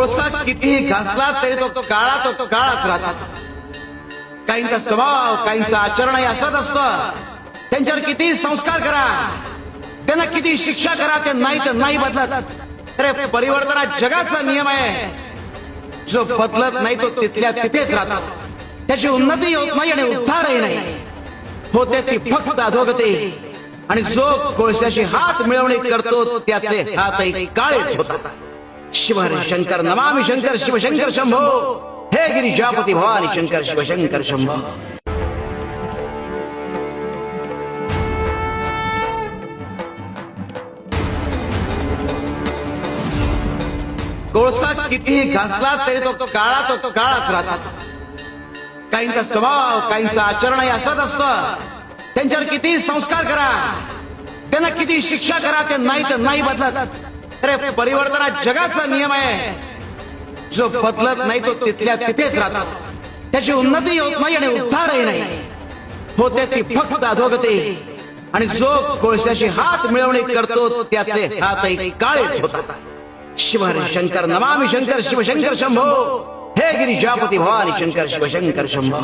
कोळसा कितीही घासला तरी तो काळाच राहतो. काहींचा स्वभाव काहींचं आचरणही असंच असतं. त्यांच्यावर कितीही संस्कार करा, त्यांना किती शिक्षा करा, ते नाही बदलत. अरे परिवर्तनात जगाचा नियम आहे. जो बदलत नाही तो तिथल्या तिथेच राहतो. त्याची उन्नती होत नाही आणि उद्धारही नाही होते, ती फक्त अधोगती. आणि जो कोळशाशी हात मिळवणी करतो त्याचे हातही काळेच होतात. शिव हरी शंकर नमामि शंकर शिवशंकर शंभो. हे गिरिजापती भवानी शंकर शिवशंकर शंभो. कोळसा कितीही घासला तरी तो काळाच राहतो. काहींचा स्वभाव काहींचं आचरणही असंच असतं. त्यांच्यावर कितीही संस्कार करा, त्यांना किती शिक्षा करा, ते नाही बदलत. अरे परिवर्तनात जगाचा नियम आहे. जो बदलत नाही तो तिथल्या तिथेच राहतो. त्याची उन्नती होत नाही आणि उद्धारही नाही होते, ती फक्त अधोगती. आणि जो कोळशाशी हात मिळवणी करतो त्याचे हातही काळेच होतात. शिव हरी शंकर नमामि शंकर शिवशंकर शंभो. हे गिरिजापती भवानी शंकर शिवशंकर शंभो.